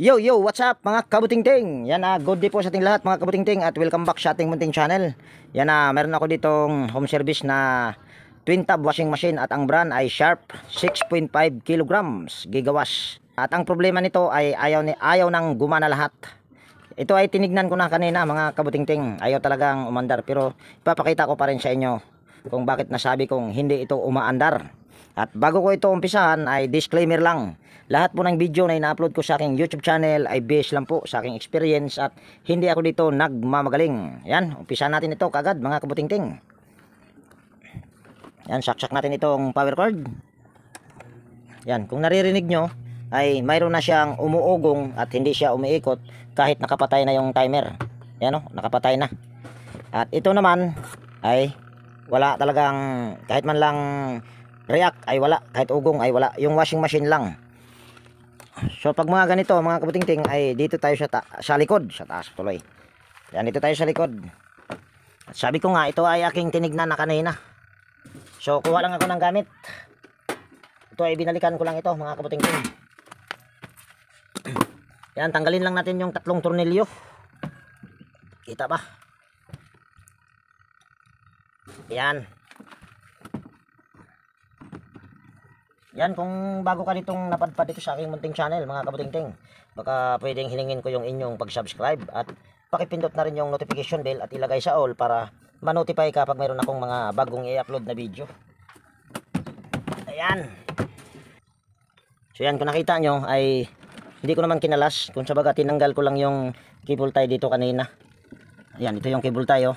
Yo, what's up mga kabutingting? Yan good day po sa ating lahat mga kabutingting at welcome back sa ating munting channel. Yan meron ako ditong home service na twin tub washing machine at ang brand ay Sharp 6.5 kilograms gigawash. At ang problema nito ay ayaw nang gumana lahat. Ito ay tinignan ko na kanina mga kabutingting. Ayaw talagang umandar pero ipapakita ko pa rin sa inyo kung bakit nasabi kong hindi ito umaandar. At bago ko ito umpisahan ay disclaimer lang. Lahat po ng video na ina-upload ko sa aking YouTube channel ay based lang po sa aking experience at hindi ako dito nagmamagaling. Yan, umpisahan natin ito kagad mga kabutingting. Yan, saksak natin itong power cord. Yan, kung naririnig nyo ay mayroon na siyang umuugong at hindi siya umiikot kahit nakapatay na yung timer. Yan nakapatay na. At ito naman ay wala talagang kahit man lang react ay wala, kahit ugong ay wala, yung washing machine lang. So pag mga ganito mga kabutingting ay dito tayo sa likod, sa taas tuloy. Yan, dito tayo sa likod. At sabi ko nga ito ay aking tinignan na kanina. So kuha lang ako ng gamit. Ito ay binalikan ko lang ito mga kabutingting. Yan, tanggalin lang natin yung tatlong tornilyo. Kita ba? Yan. Yan, kung bago ka ditong napadpad dito sa aking munting channel mga kabutingting, baka pwedeng hilingin ko yung inyong pag-subscribe at pakipindot na rin yung notification bell at ilagay sa all para ma-notify ka pag mayroon akong mga bagong i-upload na video. Ayan. So yan, kung nakita nyo ay hindi ko naman kinalas, kung sabaga tinanggal ko lang yung cable tie dito kanina. Ayan, ito yung cable tie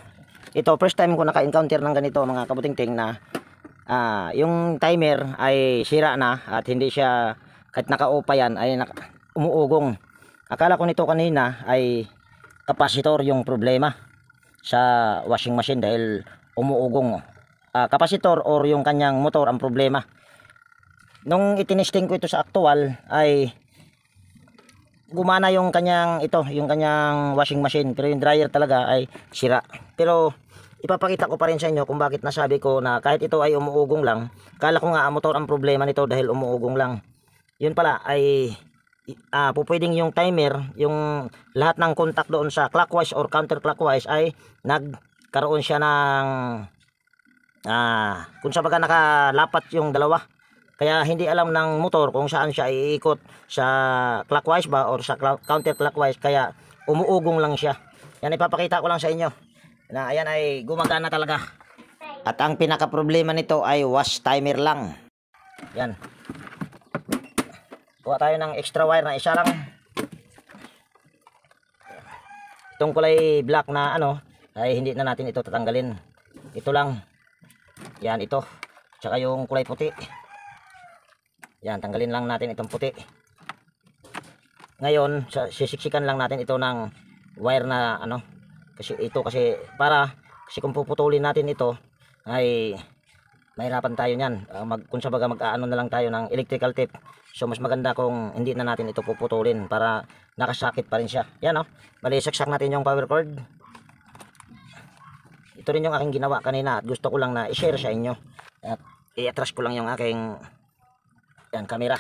Ito, first time ko naka-encounter ng ganito mga kabutingting na yung timer ay sira na at hindi siya, kahit naka-opa yan ay umuugong. Akala ko nito kanina ay kapasitor yung problema sa washing machine dahil umuugong. Kapasitor or yung kanyang motor ang problema. Nung itinesting ko ito sa actual ay gumana yung kanyang yung kanyang washing machine, pero yung dryer talaga ay sira. Pero ipapakita ko pa rin sa inyo kung bakit nasabi ko na kahit ito ay umuugong lang. Kala ko nga motor ang problema nito dahil umuugong lang. Yun pala ay pupwedeng yung timer, yung lahat ng contact doon sa clockwise or counterclockwise ay nagkaroon siya ng kung sa baga nakalapat yung dalawa. Kaya hindi alam ng motor kung saan siya iikot, sa clockwise ba or sa counterclockwise, kaya umuugong lang siya. Yan, ipapakita ko lang sa inyo na ayan ay gumagana talaga. At ang pinaka problema nito ay wash timer lang. Yan, kuha tayo ng extra wire na isa lang. Itong kulay black na ay hindi na natin ito tatanggalin. Ito lang. Yan, ito. Tsaka yung kulay puti. Yan, tanggalin lang natin itong puti. Ngayon sisiksikan lang natin ito ng wire na kasi kung puputulin natin ito ay mahirapan tayo niyan. Kung sa baga mag-aano na lang tayo ng electrical tape. So mas maganda kung hindi na natin ito puputulin para nakasakit pa rin siya. Yan bali, saksak natin yung power cord. Ito rin yung aking ginawa kanina at gusto ko lang na i-share sa inyo. At i-atras ko lang yung aking camera.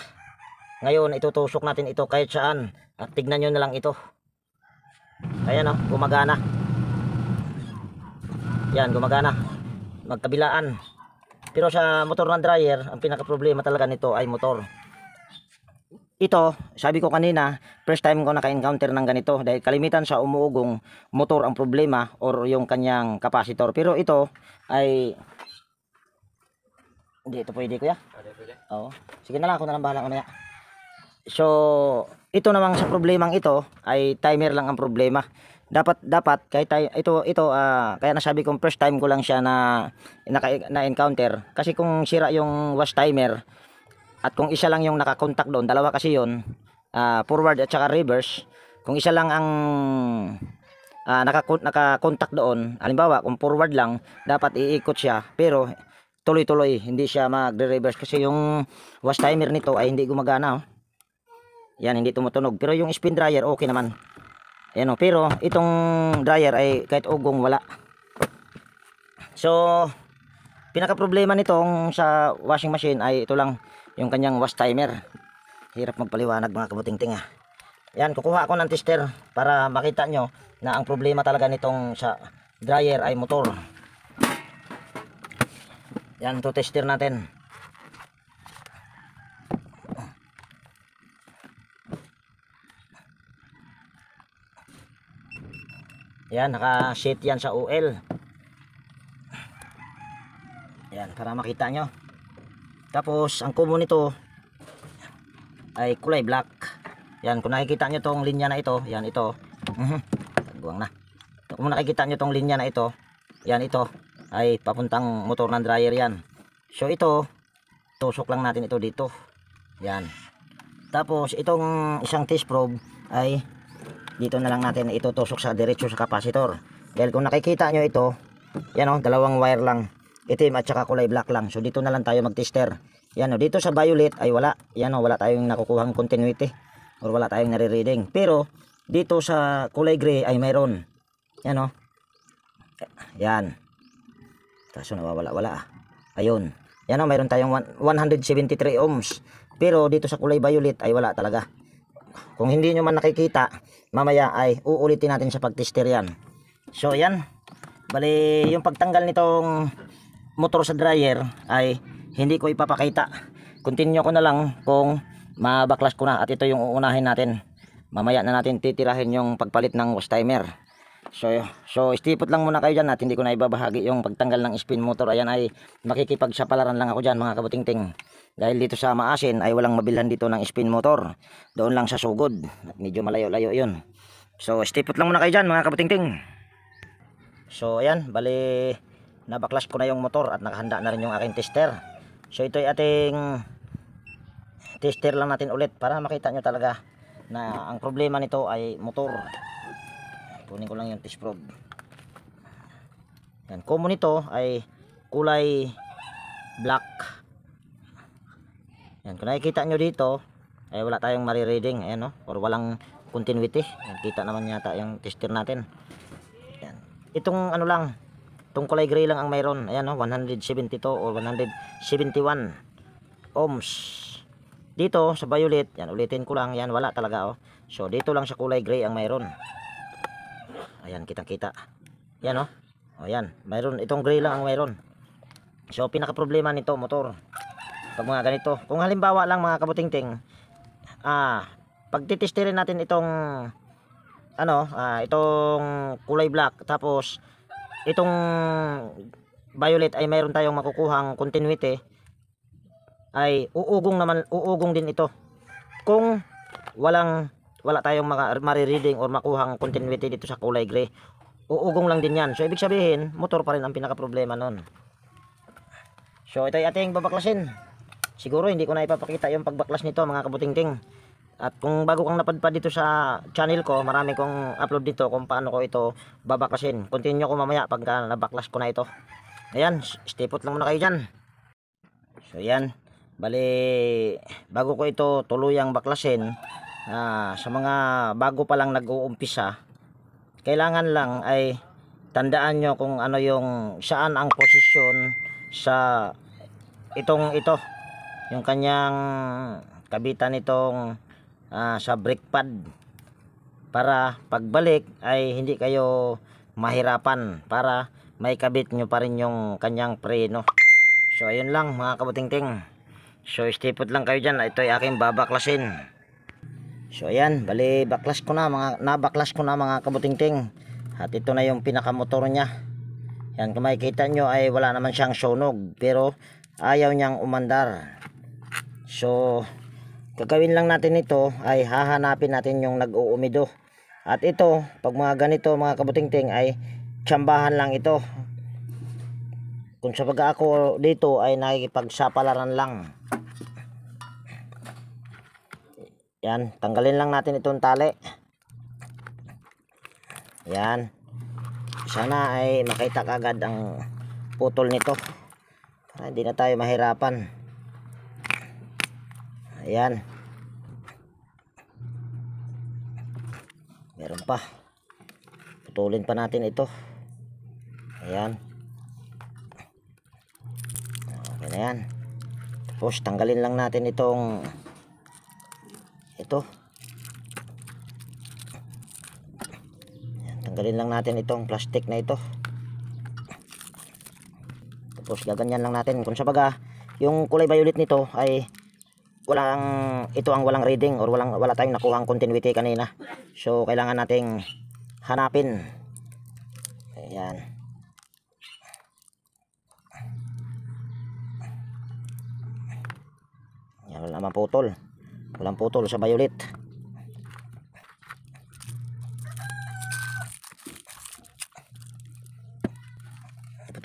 Ngayon itutusok natin ito kahit saan at tignan nyo na lang ito. Ayan gumagana. Yan, gumagana magkabilaan. Pero sa motor ng dryer, ang pinaka problema talaga nito ay motor. Ito, sabi ko kanina, first time ko naka-encounter ng ganito dahil kalimitan sa umuugong motor ang problema or yung kanyang kapasitor. Pero ito ay hindi ito pwede, kuya? Oo. Sige na lang, ako na lang bahala mamaya. So ito namang sa problemang ito ay timer lang ang problema. Dapat kahit kaya nasabi kong first time ko lang siya na encounter kasi kung sira yung wash timer at kung isa lang yung nakakontak doon, dalawa kasi yun, forward at saka reverse. Kung isa lang ang nakakontak doon, halimbawa kung forward lang, dapat iikot siya pero tuloy-tuloy, hindi siya magre-reverse kasi yung wash timer nito ay hindi gumagana. Yan, hindi tumutunog. Pero yung spin dryer okay naman. Ayan pero itong dryer ay kahit ugong wala. So pinaka problema nitong sa washing machine ay ito lang, yung kanyang wash timer. Hirap magpaliwanag mga kabutingting Yan, kukuha ako ng tester para makita nyo na ang problema talaga nitong sa dryer ay motor. Yan, to tester natin. Yan, naka-sheet yan sa OL. Yan, para makita nyo. Tapos, ang combo nito ay kulay black. Yan, kung nakikita nyo tong linya na ito, yan ito. Taguang na. Kung nakikita nyo tong linya na ito, yan ito, ay papuntang motor ng dryer yan. So, ito, tusok lang natin ito dito. Yan. Tapos, itong isang test probe ay dito na lang natin ito tusok sa diretso sa capacitor. Dahil kung nakikita nyo ito, yan o, dalawang wire lang. Itim at saka kulay black lang. So dito na lang tayo mag-tester. Yan o, dito sa violet ay wala. Yan o, wala tayong nakukuhang continuity or wala tayong nare-reading. Pero dito sa kulay gray ay mayroon. Yan o. Yan. Kaso nawawala-wala. Ayun. Yan o, mayroon tayong 173 ohms. Pero dito sa kulay violet ay wala talaga. Kung hindi nyo man nakikita, mamaya ay uulitin natin sa pag-tester yan. So yan. Bali, yung pagtanggal nitong motor sa dryer ay hindi ko ipapakita. Continue ko na lang kung mabaklas ko na, at ito yung uunahin natin. Mamaya na natin titirahin yung pagpalit ng wash timer. So stipot lang muna kayo dyan at hindi ko na ibabahagi yung pagtanggal ng spin motor. Ayan ay makikipagsapalaran lang ako dyan mga kabutingting. Dahil dito sa Maasin ay walang mabilhan dito ng spin motor. Doon lang sa Sugod. At medyo malayo-layo yun. So stipot lang muna kayo dyan mga kabutingting. So ayan, bali nabaklas ko na yung motor at nakahanda na rin yung aking tester. So ito ay ating tester lang natin ulit para makita nyo talaga na ang problema nito ay motor. Kunin ko lang yung test probe. Yan, common nito ay kulay black. Yan, kung nakikita nyo dito ay wala tayong marireading, ayan, no? Or walang continuity. Yan, kita naman yata yung tester natin. Yan. Itong ano lang, itong kulay gray lang ang mayroon. Ayan, no? 172 or 171 ohms. Dito sa violet, yan, ulitin ko lang, yan, wala talaga, oh. So dito lang sa kulay gray ang mayroon. Ayan, kitang-kita. Yan, oh. O yan, mayroon, itong gray lang ang mayroon. So pinaka problema nito motor pag mga ganito. Kung halimbawa lang mga kabutingting, pag titestirin natin itong itong kulay black, tapos itong violet ay mayroon tayong makukuhang continuity, ay uugong din ito kung wala tayong marireading or makuhang continuity dito sa kulay gray. Uugong lang din yan. So ibig sabihin motor pa rin ang pinaka problema nun. So ito ay ating babaklasin. Siguro hindi ko na ipapakita yung pagbaklas nito mga kabutingting. At kung bago kang napadpad dito sa channel ko, marami kong upload dito kung paano ko ito babaklasin. Continue ko mamaya pagka nabaklas ko na ito. Ayan, stipot lang muna kayo dyan. So yan, bali bago ko ito tuluyang baklasin, sa mga bago pa lang nag-uumpisa, kailangan lang ay tandaan nyo kung ano yung saan ang posisyon sa ito yung kanyang kabitan nitong sa brake pad, para pagbalik ay hindi kayo mahirapan, para may kabit nyo pa rin yung kanyang preno. So ayun lang mga kabutingting. So stipot lang kayo dyan, ito ay aking babaklasin. So ayan, bali nabaklas ko na mga kabutingting. At ito na yung pinakamotor nya. Yan, kung makikita nyo ay wala naman siyang sunog, pero ayaw niyang umandar. So gagawin lang natin ito ay hahanapin natin yung nag-uumido. At ito, pag mga ganito mga kabutingting ay tsambahan lang ito. Kung sa pag ako dito ay nakikipagsapalaran lang. Yan, tanggalin lang natin itong tali. Yan. Sana ay makita kagad ang putol nito para hindi na tayo mahirapan. Ayan. Meron pa. Putulin pa natin ito. Ayan. Okay na yan. Tapos tanggalin lang natin ito. Tanggalin lang natin itong plastic na ito. Tapos gaganyan lang natin. Kung sa baga, yung kulay violet nito ay ito ang walang reading or wala tayong nakuhang continuity kanina. So kailangan nating hanapin. Ayan. Yan, walang putol. Walang putol sa violet.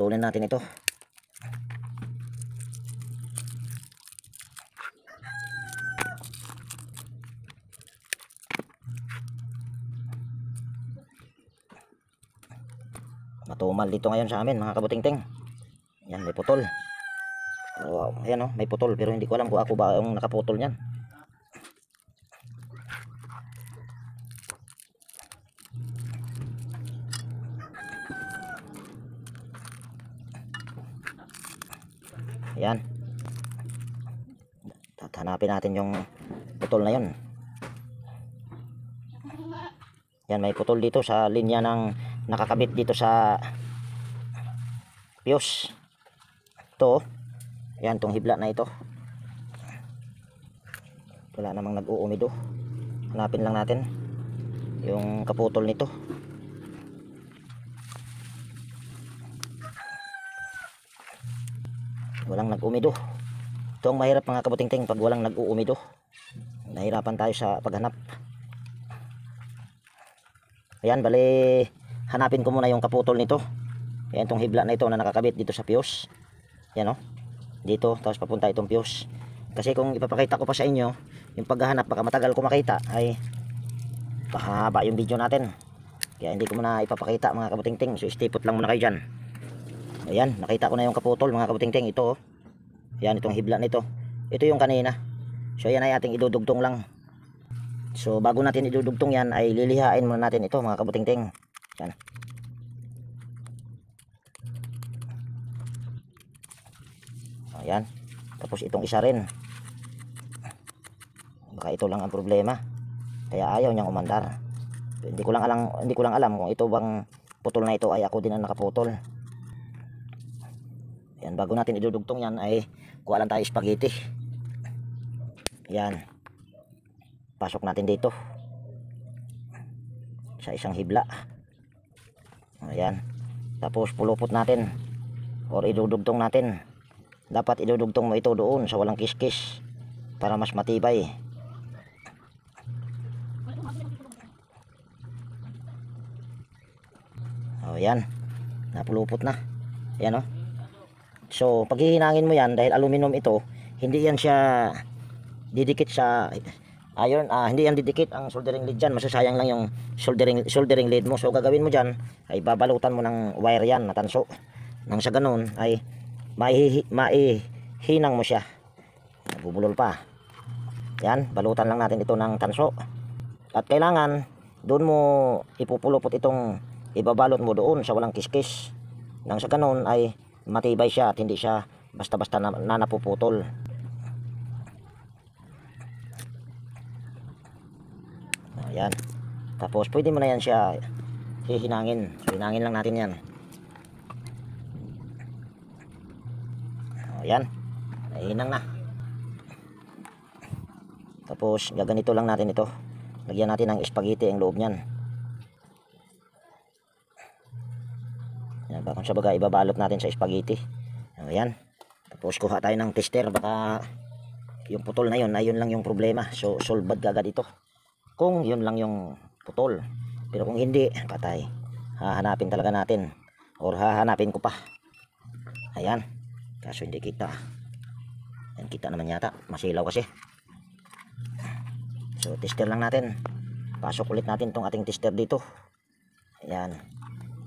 Putulin natin ito. Matumal dito ngayon sa amin mga kabutingting. Yan, may putol. Wow, ayan oh, may putol pero hindi ko alam kung ako ba yung nakaputol niyan. Ayan. Hanapin natin yung putol na yun. Yan, may putol dito sa linya ng nakakabit dito sa fuse. Ito, yan, tong hibla na ito. Wala namang nag-uumido. Hanapin lang natin yung kaputol nito. Walang nag-umido. Ito ang mahirap mga kabutingting pag walang nag-uumido. Nahirapan tayo sa paghanap. Ayan, bali hanapin ko muna yung kaputol nito. Ayan, itong hibla na ito na nakakabit dito sa fuse. Yan o, dito, tapos papunta itong fuse. Kasi kung ipapakita ko pa sa inyo yung paghahanap, baka matagal ko makita, ay pahaba yung video natin. Kaya hindi ko muna ipapakita mga kabutingting. So stipot lang muna kayo dyan. Ayan, nakita ko na yung kaputol mga kabutingting. Ito o, yan, itong hibla nito. Ito yung kanina. So yan ay ating idudugtong lang. So bago natin idudugtong yan ay lilihain muna natin ito mga kabutingting. Yan. Ayan. Tapos itong isa rin. Baka ito lang ang problema. Kaya ayaw niyang umandar. Hindi ko lang alam kung ito bang putol na ito ay ako din ang nakaputol. Yan, bago natin idudugtong yan ay kuha lang tayo spaghetti. Yan. Pasok natin dito sa isang hibla. Ayan. Tapos pulupot natin or idudugtong natin. Dapat idudugtong mo ito doon sa walang kiskis para mas matibay. Ayan. Napulupot na. Ayan o. So pag hihinangin mo yan, dahil aluminum ito, hindi yan siya didikit sa iron, hindi yan didikit ang soldering lead dyan. Masasayang lang yung soldering lead mo. So gagawin mo dyan ay babalutan mo ng wire yan na tanso. Nang sa ganun ay maihinang mo siya. Bubulol pa. Yan, balutan lang natin ito ng tanso. At kailangan doon mo ipupulupot itong, ibabalot mo doon sa walang kiskis. Nang sa ganun ay matibay siya at hindi siya basta-basta na napuputol. Ayan. Tapos pwede mo na yan siya hihinangin. So hinangin lang natin yan. Ayan. Nahinang na. Tapos gaganito lang natin ito. Lagyan natin ng spaghetti ang loob niyan. Yan, kung sa baga ibabalot natin sa spaghetti. Ayan. Tapos kuha tayo ng tester, baka yung putol na yun ay yun lang yung problema. So solved agad ito kung yun lang yung putol. Pero kung hindi, patay. Hahanapin talaga natin or hahanapin ko pa. Ayan. Kaso hindi kita. Yan, kita naman yata, masilaw kasi. So tester lang natin. Pasok ulit natin tong ating tester dito. Ayan.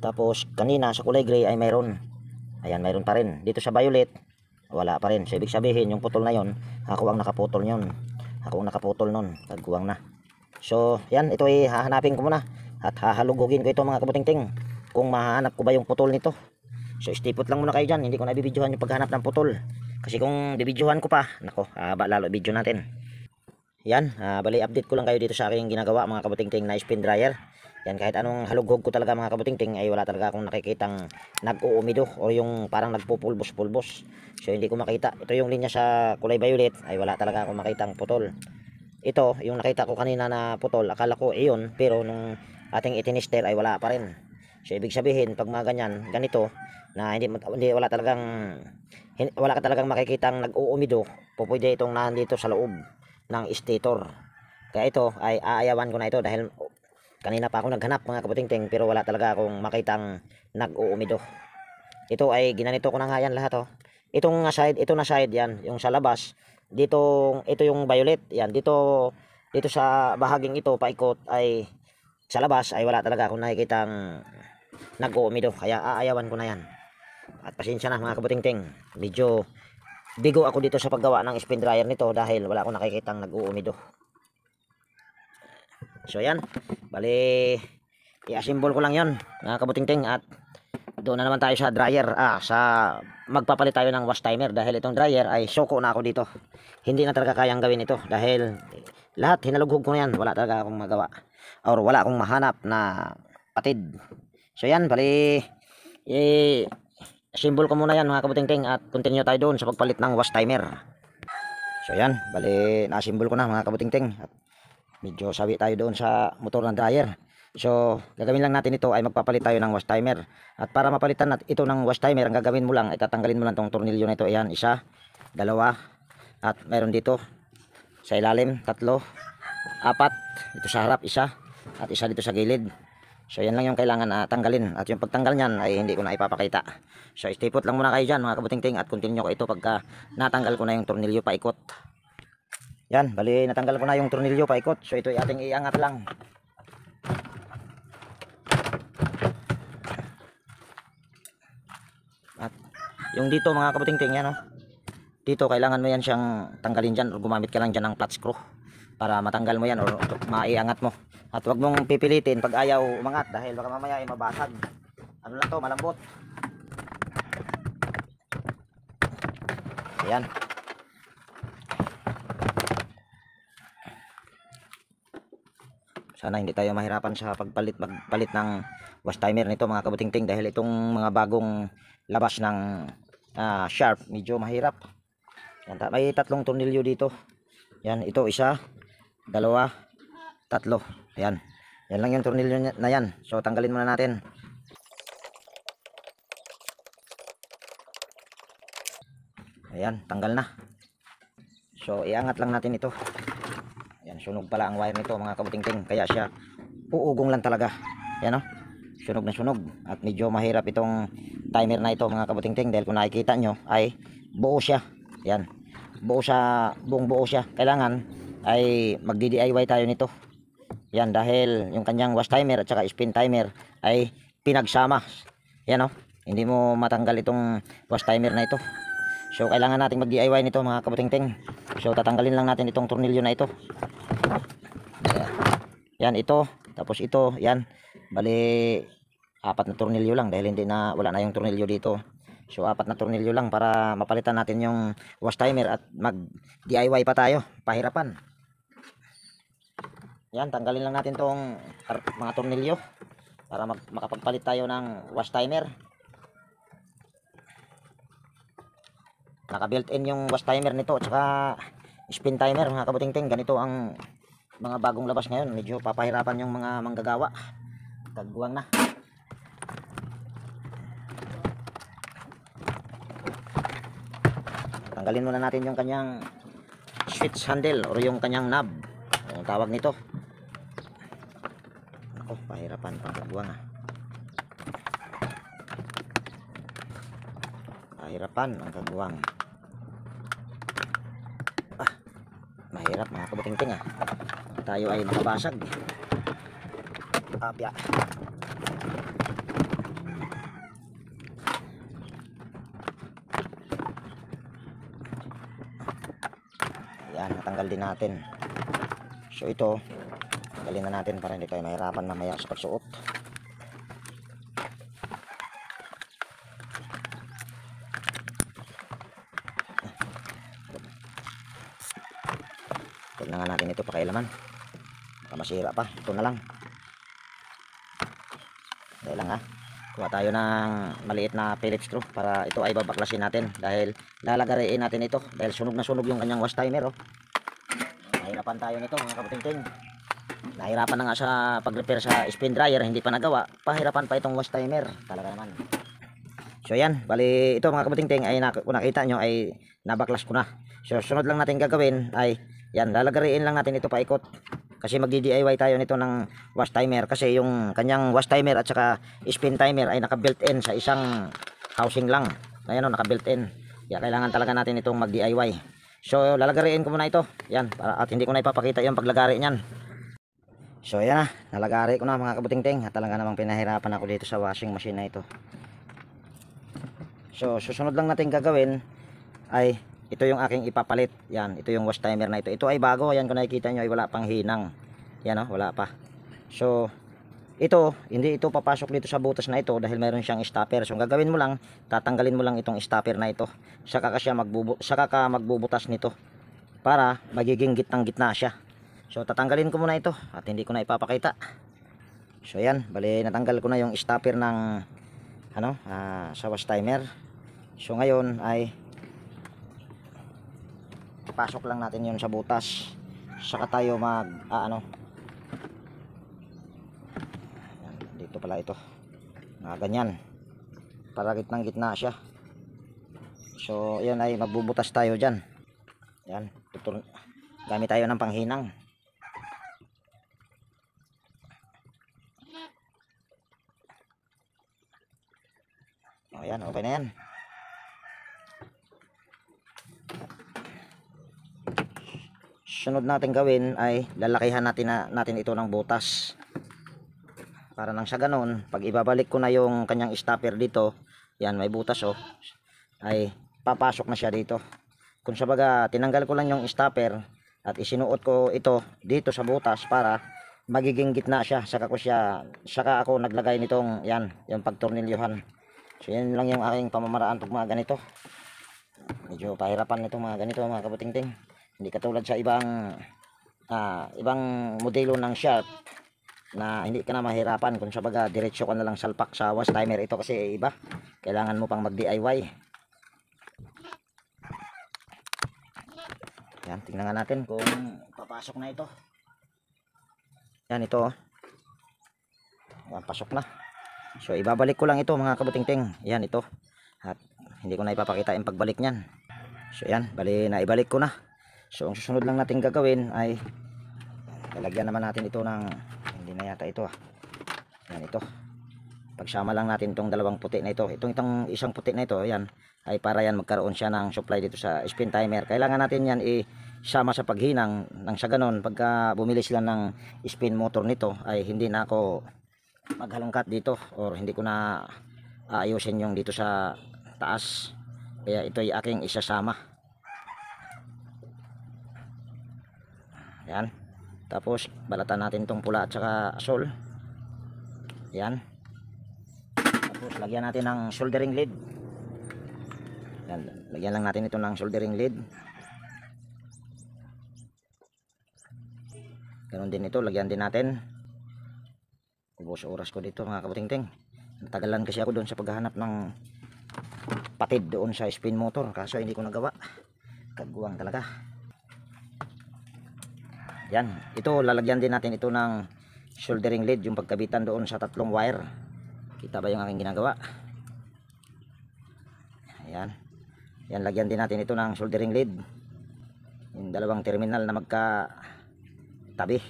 Tapos kanina sa kulay gray ay mayroon. Ayan, mayroon pa rin. Dito sa violet, wala pa rin. So ibig sabihin yung putol na yon, ako ang nakaputol yon. Ako ang nakaputol nun. Pagkuwang na. So yan, ito ay hahanapin ko muna. At hahalugugin ko ito mga kabutingting. Kung mahanap ko ba yung putol nito. So stipot lang muna kayo dyan. Hindi ko na bibidyohan yung paghanap ng putol. Kasi kung bibidyohan ko pa, nako, lalo video natin. Yan, bali update ko lang kayo dito sa aking ginagawa mga kabutingting na spin dryer. Yan, kahit anong halughog ko talaga mga kabutingting ay wala talaga akong nakikitang nag-uumido o yung parang nagpupulbos-pulbos. So hindi ko makita. Ito yung linya sa kulay violet ay wala talaga akong makitang putol. Ito, yung nakita ko kanina na putol, akala ko iyon, pero nung ating itinister ay wala pa rin. So ibig sabihin, pag mga ganyan, ganito, na wala ka talagang makikitang nag-uumido, pwede itong nandito sa loob ng stator. Kaya ito ay aayawan ko na ito dahil kanina pa ako naghanap mga kabutingting pero wala talaga akong makitang nag-uumido. Ito ay ginanito ko na nga yan lahat oh. Itong side, ito na side yan, yung sa labas. Dito, ito yung violet. Yan, dito sa bahaging ito paikot ay sa labas ay wala talaga akong nakikitang nag-uumido. Kaya aayawan ko na yan. At pasensya na mga kabutingting. Medyo bigo ako dito sa paggawa ng spin dryer nito dahil wala akong nakikitang nag-uumido. So yan, bali i-assemble ko lang yon mga kabutingting at doon na naman tayo sa dryer, sa magpapalit tayo ng wash timer dahil itong dryer ay soko na ako dito. Hindi na talaga kayang gawin ito dahil lahat hinalughog ko na yan, wala talaga akong magawa or wala akong mahanap na patid. So yan, bali i-assemble ko muna yan mga kabutingting at continue tayo doon sa pagpalit ng wash timer. So yan, bali na-assemble ko na mga kabutingting at medyo sawi tayo doon sa motor ng dryer. So gagawin lang natin ito ay magpapalit tayo ng wash timer. At para mapalitan natin ito ng wash timer, ang gagawin mo lang ay tatanggalin mo lang tong tornilyo na ito. Ayan, isa, dalawa, at mayroon dito sa ilalim, tatlo, apat, dito sa harap, isa, at isa dito sa gilid. So yan lang yung kailangan tanggalin. At yung pagtanggal nyan ay hindi ko na ipapakita. So stay put lang muna kayo dyan mga kabutingting at continue ko ito pagka natanggal ko na yung tornilyo paikot. Yan, bali natanggal ko na yung tornilyo paikot. So ito ay ating iangat lang. At yung dito mga kabutingting yan oh. Dito kailangan mo yan siyang tanggalin dyan o gumamit ka lang dyan ng flat screw para matanggal mo yan o maiangat mo. At wag mong pipilitin pag ayaw umangat dahil baka mamaya ay mabasag. Ano lang to, malambot. Ayan. Sana hindi tayo mahirapan sa magpalit ng wash timer nito mga kabutingting dahil itong mga bagong labas ng sharp medyo mahirap. Yan, may tatlong tornilyo dito. Yan, ito isa, dalawa, tatlo. Ayan. Yan lang yung tornilyo na yan. So tanggalin muna natin. Ayan, tanggal na. So iangat lang natin ito. Yan, sunog pala ang wire nito mga kabutingting. Kaya siya uugong lang talaga. Yan o. Sunog na sunog. At medyo mahirap itong timer na ito mga kabutingting. Dahil kung nakikita nyo ay buo siya. Yan. Buong buo siya. Kailangan ay magdi-DIY tayo nito. Yan, dahil yung kanyang wash timer at saka spin timer ay pinagsama. Yan o. Hindi mo matanggal itong wash timer na ito. So kailangan nating mag-DIY nito mga kabutingting. So tatanggalin lang natin itong tornilyo na ito. Yan, ito, tapos ito, yan. Bali 4 na tornilyo lang dahil wala na yung tornilyo dito. So 4 na tornilyo lang para mapalitan natin yung wash timer at mag-DIY pa tayo, pahirapan. Yan, tanggalin lang natin tong mga tornilyo para makapagpalit tayo ng wash timer. Naka built-in yung wash timer nito at saka spin timer mga kabutingting. Ganito ang mga bagong labas ngayon. Medyo papahirapan yung mga manggagawa. Tagbuwang na. Tanggalin muna natin yung kanyang switch handle or yung kanyang knob. Yung tawag nito. Ako, pahirapan pang tagbuwang Pahirapan ang kagbuwang. Mahirap mga kabutingting tayo ay makabasag. Apya. Yan, natanggal din natin. So ito, tanggalin na natin para hindi tayo mahirapan mamaya sa pagsuot. Huwag na nga natin ito pakailaman. Baka masira pa. Ito na lang. Ha? Kuha tayo ng maliit na Phillips screw para ito ay babaklasin natin dahil lalagariin natin ito dahil sunog na sunog yung kanyang wash timer. Oh. Nahirapan tayo nito mga kabutingting. Nahirapan na nga sa pag-repair sa spin dryer, hindi pa nagawa. Pahirapan pa itong wash timer. Talaga naman. So yan, bali ito mga kabutingting ay kung nakita nyo ay nabaklas ko na. So sunod lang natin gagawin ay yan, lalagariin lang natin ito paikot. Kasi magdi-DIY tayo nito ng wash timer kasi yung kanyang wash timer at saka spin timer ay naka-built-in sa isang housing lang. Ayan o, naka-built-in. Kaya kailangan talaga natin itong mag-DIY. So lalagariin ko muna ito. Yan, at hindi ko na ipapakita yung paglagari niyan. So ayan na, nalagari ko na mga kabutingting. At talaga namang pinahirapan ako dito sa washing machine na ito. So susunod lang natin gagawin ay ito yung aking ipapalit. Yan, ito yung wash timer na ito. Ito ay bago. Ayan, kung nakikita nyo ay wala pang hinang. Yan o, wala pa. So ito, hindi ito papasok dito sa butas na ito dahil mayroon siyang stopper. So gagawin mo lang, tatanggalin mo lang itong stopper na ito. Saka ka magbubutas nito para magiging gitnang-gitna siya. So tatanggalin ko muna ito at hindi ko na ipapakita. So yan, bali natanggal ko na yung stopper ng sa wash timer. So ngayon ay pasok lang natin yun sa butas. Saka tayo dito pala ito. Ganyan. Para gitnang-gitna siya. So yan ay magbubutas tayo diyan. Yan, gamit tayo ng panghinang. O yan, okay na yan. Sunod natin gawin ay lalakihan natin ito ng butas. Para nang sa ganun, pag ibabalik ko na yung kanyang stopper dito, yan may butas oh, ay papasok na siya dito. Kung sa baga, tinanggal ko lang yung stopper at isinuot ko ito dito sa butas para magiging gitna siya. Saka ako naglagay nitong yan, yung pagtornilyuhan. So yan lang yung aking pamamaraan pag mga ganito. Medyo pahirapan nitong mga ganito mga kabutingting. Hindi katulad sa ibang modelo ng sharp na hindi ka na mahirapan. Kung sa baga, diretso ka na lang salpak sa wash timer. Ito kasi iba. Kailangan mo pang mag-DIY. Yan, tingnan nga natin kung papasok na ito. Yan, ito. Yan, pasok na. So ibabalik ko lang ito mga kabutingting. Yan, ito. At hindi ko na ipapakita yung pagbalik niyan. So yan, bali na ibalik ko na. So ang susunod lang natin gagawin ay lalagyan naman natin ito ng, hindi na yata ito yan, ito pagsama lang natin itong dalawang puti na ito. Itong isang puti na ito, yan ay para yan magkaroon siya ng supply dito sa spin timer. Kailangan natin yan isama sa paghinang nang sa ganon pagka bumili sila ng spin motor nito ay hindi na ako maghalongkat dito or hindi ko na aayusin yung dito sa taas. Kaya ito ay aking isasama. Yan. Tapos balatan natin tong pula at saka asol. Yan. Tapos lagyan natin ng soldering lead. Yan. Lagyan lang natin ito ng soldering lead. Ganon din ito. Lagyan din natin. Ubos oras ko dito mga kabutingting. Natagalan kasi ako doon sa paghahanap ng patid doon sa spin motor. Kaso hindi ko nagawa. Kagawang talaga. Yan, ito lalagyan din natin ito ng soldering lead, yung pagkabitan doon sa tatlong wire. Kita ba yung aking ginagawa? Ayan. Yan, lagyan din natin ito ng soldering lead. Yung dalawang terminal na magkatabi.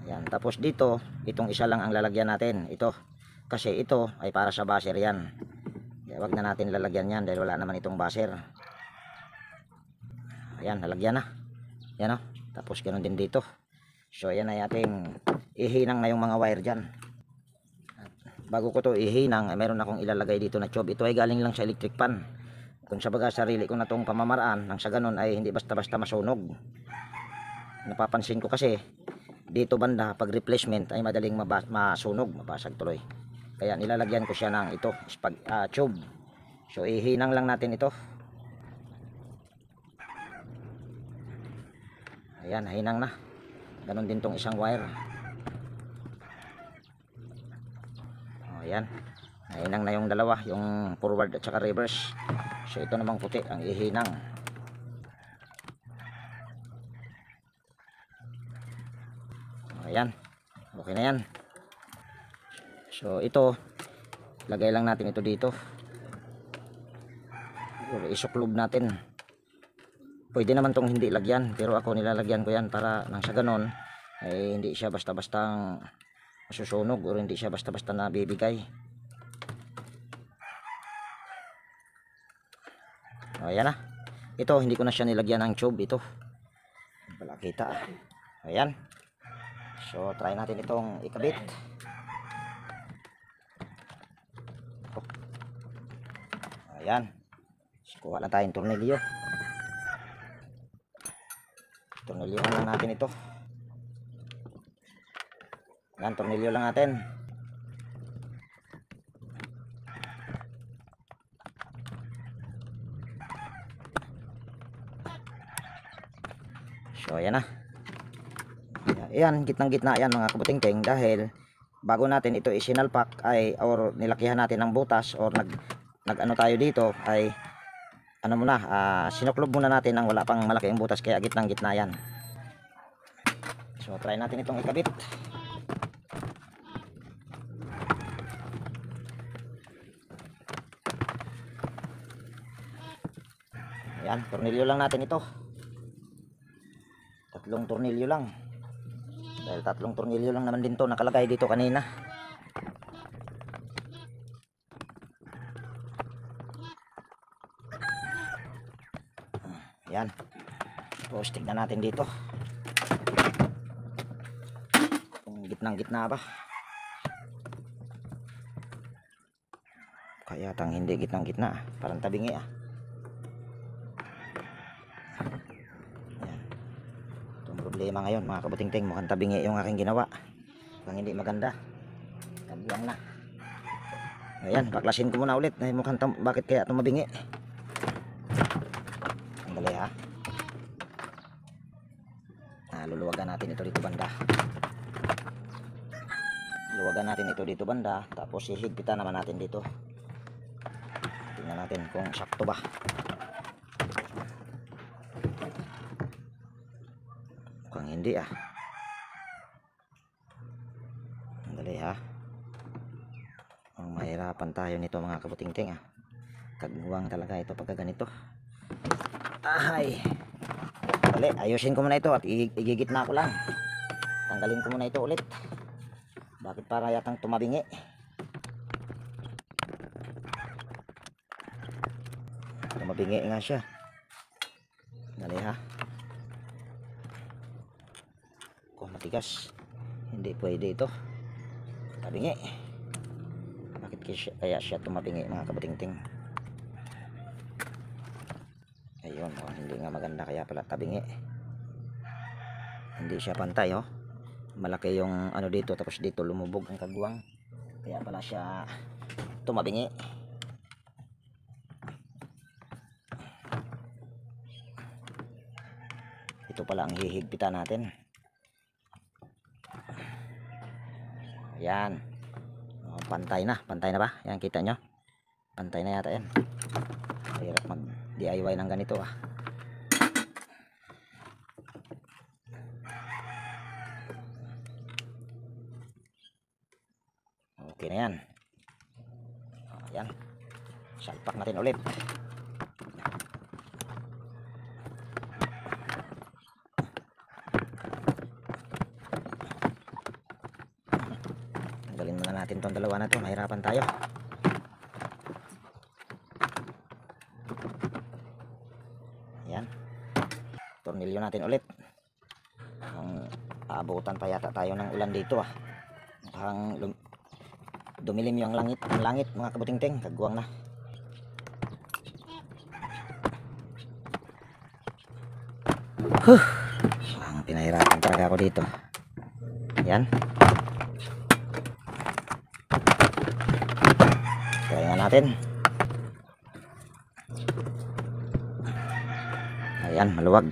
Ayan, tapos dito, itong isa lang ang lalagyan natin. Ito, kasi ito ay para sa buzzer yan. Kaya wag na natin lalagyan yan dahil wala naman itong buzzer. Ayan, lalagyan na. Yan o. Tapos ganoon din dito. So ayan ay ating ihinang na yung mga wire dyan. At bago ko to ihinang ay meron akong ilalagay dito na tube. Ito ay galing lang sa electric pan. Kung sa baga sarili ko na tong pamamaraan, nang sa ganon ay hindi basta-basta masunog. Napapansin ko kasi dito banda pag replacement ay madaling masunog, mabasag tuloy. Kaya nilalagyan ko siya ng ito, tube. So ihinang lang natin ito. Ayan, hinang na. Ganon din tong isang wire. Ayan. Nahinang na yung dalawa, yung forward at saka reverse. So ito namang puti ang ihinang. Ayan. Okay na yan. So ito, lagay lang natin ito dito. Isuklob natin. Pwede naman tong hindi lagyan, pero ako nilalagyan ko yan para nang sa ganon ay hindi siya basta-bastang masusunog o hindi siya basta-basta nabibigay. O ayan na. Ito hindi ko na siya nilagyan ng tube ito. Wala kita. Ayan. So try natin itong ikabit. Ayan. So, kuha lang tayong tornilyo. Tornilyo lang natin ito. Ayan, tornilyo lang natin. So ayan na. Ayan, gitnang-gitna yan mga kabutingting, dahil bago natin ito isinalpak ay or nilakihan natin ng butas or nag ano tayo dito ay ano muna, sinuklob muna natin ang wala pang malaki ang butas, kaya gitnang-gitna yan. So try natin itong ikabit. Ayan, tornilyo lang natin ito. Tatlong tornilyo lang. Dahil tatlong tornilyo lang naman din to nakalagay dito kanina. Ayan. Tapos tignan natin dito. Kung gitnang-gitna ba. Kaya tang hindi gitnang-gitna. Parang tabingi ah. Problema ngayon mga kabutingting, mukhang tabingi yung aking ginawa. Mukhang hindi maganda. Kabilang na. Ayan, baklasin ko muna ulit. Ay, mukhang bakit kaya tumabingi? Sandali ha. Luluwagan natin ito dito banda. Luluwagan natin ito dito banda. Tapos hihigpitan naman natin dito. Tingnan natin kung sakto ba. Hindi ah. Dali ha. Ang mahirapan tayo nito mga kabutingting ah. Kagmuwang talaga ito pagka ganito. Ay. Dali, ayusin ko muna ito at igigitna ko lang. Tanggalin ko muna ito ulit. Bakit para yatang tumabingi? Tumabingi nga siya. Dali ha. Matigas, hindi pwede ito. Tabingi. Bakit kaya siya tumabingi mga kabutingting? Ayun, oh, hindi nga maganda kaya pala tabingi. Hindi siya pantay oh. Malaki yung ano dito, tapos dito lumubog ang kagwang. Kaya pala siya tumabingi. Ito pala ang hihigpitan natin. Ayan. Oh, pantay na ba? Yan, kita nyo. Pantay na yata yan. Hirap mag DIY ng ganito ah. Okay na yan. Ayan. Salpak natin ulit. Tanggalin muna natin itong dalawa na ito. Mahirapan tayo. Ayan. Tornilyo natin ulit. Aabutan pa yata tayo ng ulan dito ah. Mukhang dumilim yung langit mga kabutingting. Kagwang na. Ang pinahirapan talaga ako dito. Ayan. Kaya natin. Ayan, maluwag.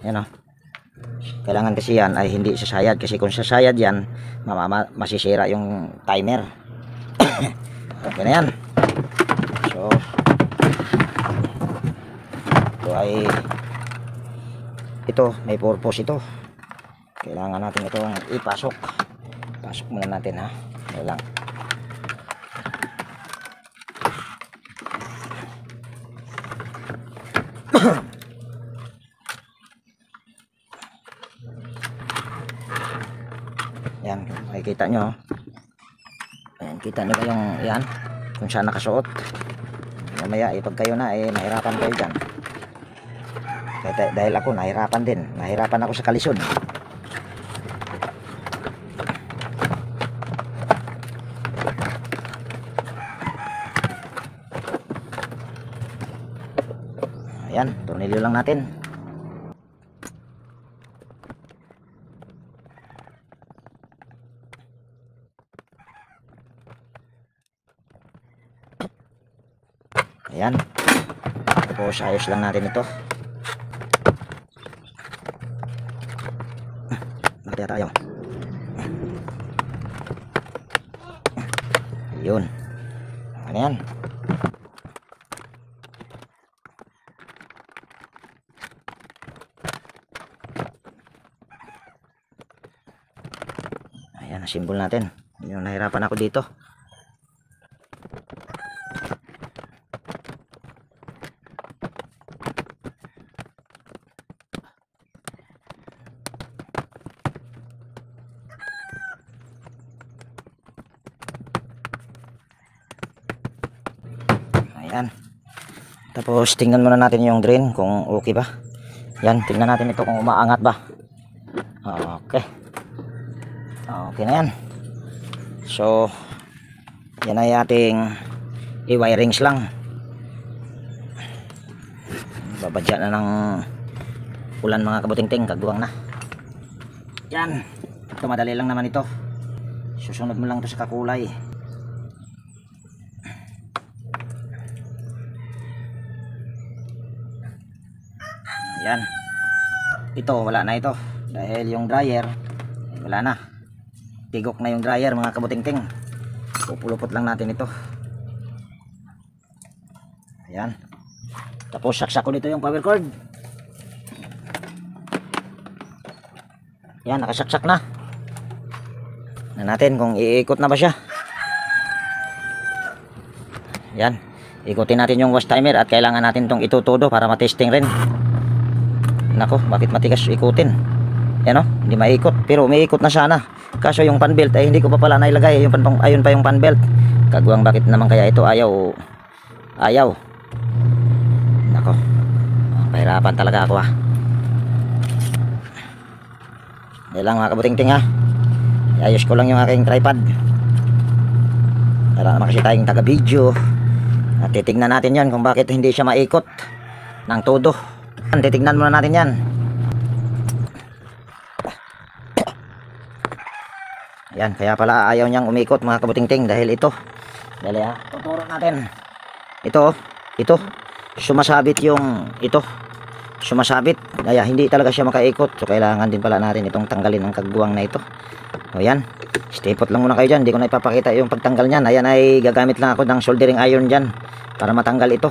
Ayan o. Kailangan kasi yan ay hindi sasayad. Kasi kung sasayad yan, masisira yung timer. Okay na yan. So ito may purpose ito. Kailangan natin itong ipasok. Pasok muna natin ha. Ayan lang. Yan, makikita nyo. Ayan, kita nyo ba yung yan kung saan nakasuot. Mamaya pag kayo na mahirapan kayo dyan. Dahil ako nahirapan din. Nahirapan ako sa kalisod. Ayan, tornilyo lang natin. Ayan. Tapos ayos lang natin ito. Nakataya tayo. Ayun. Ano yan? Ayan, simbol natin. Yung nahirapan ako dito. Ayan. Tapos tingnan muna natin yung drain kung okay ba. Yan, tingnan natin ito kung umaangat ba. Okay. Okay na yan. So yan ay ating i-wirings lang. Babadya na ng ulan mga kabutingting, kagbuwang na. Yan. Ito madali lang naman ito. Susunod mo lang ito sa kakulay. Yan. Ito wala na ito dahil yung dryer wala na. Tigok na yung dryer mga kabutingting. Pupulupot lang natin ito. Ayan. Tapos saksak ko dito yung power cord. Yan, nakasaksak na. Na natin kung iikot na ba siya. Yan. Ikutin natin yung wash timer at kailangan natin tong itutudo para matesting rin. Nako, bakit matigas ikutin? Yan o, hindi maikot. Pero umiikot na sana. Kaso yung pan belt ay hindi ko pa pala nailagay. Ayun pa yung pan belt. Kagwang, bakit naman kaya ito ayaw? Ayaw. Nako, pahirapan talaga ako Yan lang mga kabutingting ha. Ayos ko lang yung aking tripod. Para naman kasi tayong taga video. At titignan natin yan kung bakit hindi siya maikot ng todo. Titignan muna natin yan. Yan, kaya pala ayaw niyang umikot mga kabutingting dahil ito. Dali ha, tuturo natin. Ito, sumasabit yung ito. Sumasabit. Kaya hindi talaga siya makaikot. So kailangan din pala natin itong tanggalin ang kagbuwang na ito. O yan, stipot lang muna kayo dyan. Hindi ko na ipapakita yung pagtanggal nyan. Ayan ay gagamit lang ako ng soldering iron dyan para matanggal ito.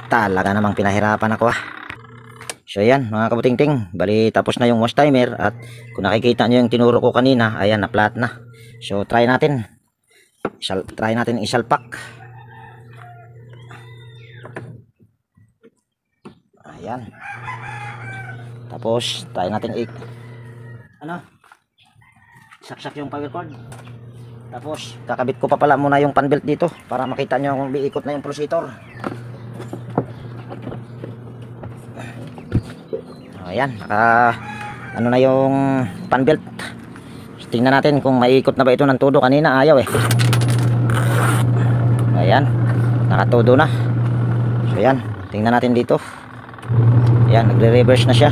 Talaga namang pinahirapan ako So yan mga kabutingting, bali tapos na yung wash timer at kung nakikita nyo yung tinuro ko kanina, ayan na flat na. So try natin isalpak. Ayan. Tapos try natin saksak yung power cord. Tapos kakabit ko pa pala muna yung pan belt dito para makita nyo kung biikot na yung pulsator. Ayan, na yung pan belt. Tingnan natin kung maiikot na ba ito ng todo. Kanina ayaw Ayan, nakatodo na. So ayan, tingnan natin dito. Ayan, nagre-reverse na siya.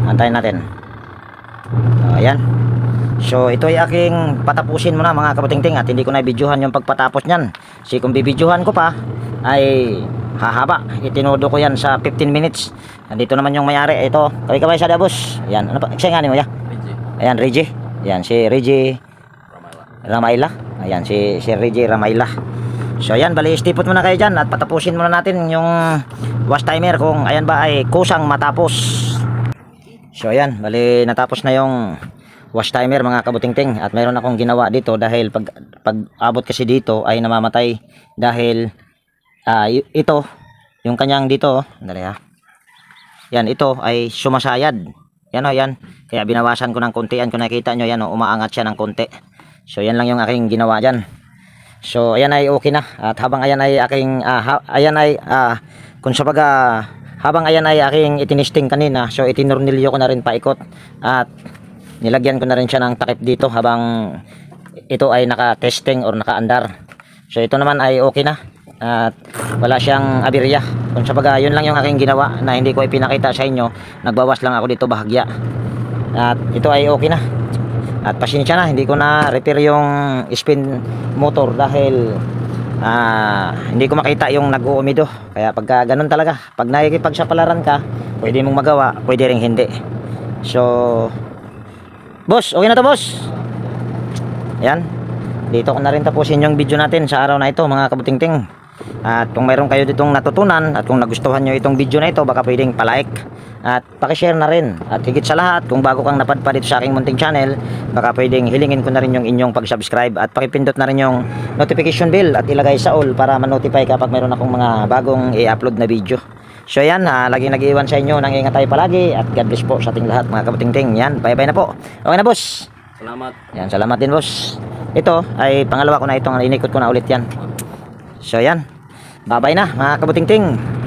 Antayin natin. Ayan. So ito ay aking patapusin muna mga kabutingting at hindi ko na videohan yung pagpatapos nyan. Kasi kung bibidyohan ko pa ay hahaba. Itinodo ko yan sa 15 minutes. Nandito naman yung mayari. Ito, kaway-kaway sa dabos. Ayan, ano pa? Kasi nga ni mo ya? Ayan, Reggie. Ayan, si Reggie Ramaila. Ayan, si Reggie Ramayla. So ayan, bali istipot muna kayo dyan at patapusin muna natin yung wash timer kung ayan ba ay kusang matapos. So ayan, bali natapos na yung wash timer mga kabutingting, at mayroon akong ginawa dito dahil pag abot kasi dito ay namamatay dahil ito yung kanyang dito, dali ha. Yan, ito ay sumasayad. Yan o, yan. Kaya binawasan ko ng kontian. Kung nakita nyo, yan o, umaangat siya ng konti. So yan lang yung aking ginawa dyan. So ayan ay okay na. At habang ayan ay aking kung sa baga habang ayan ay aking itinisting kanina, so itinurnilyo ko na rin paikot at nilagyan ko na rin siya ng takip dito habang ito ay naka-testing or naka-andar. So ito naman ay okay na at wala siyang aberya. Kung sa baga yun lang yung aking ginawa na hindi ko ipinakita sa inyo. Nagbawas lang ako dito bahagya. At ito ay okay na. At pasensya na, hindi ko na repair yung spin motor dahil hindi ko makita yung nag-uumido. Kaya pagka ganun talaga, pag nakikipagsapalaran ka, pwede mong magawa, pwede ring hindi. So boss, okay na to boss. Yan, dito ko na rin tapusin yung video natin sa araw na ito mga kabutingting. At kung mayroon kayo ditong natutunan at kung nagustuhan nyo itong video na ito, baka pwedeng palike at pakishare na rin. At higit sa lahat, kung bago kang napadpad dito sa aking munting channel, baka pwedeng hilingin ko na rin yung inyong pag-subscribe at pakipindot na rin yung notification bell at ilagay sa all para ma-notify kapag mayroon akong mga bagong i-upload na video. So yan, laging nag-iwan sa inyo, nang ingat tayo palagi at God bless po sa ating lahat mga kabutingting. Yan, bye bye na po. Okay na boss. Salamat. Yan, salamat din boss. Ito ay pangalawa ko na itong inikot ko na ulit yan. So yan, bye bye na mga kabutingting.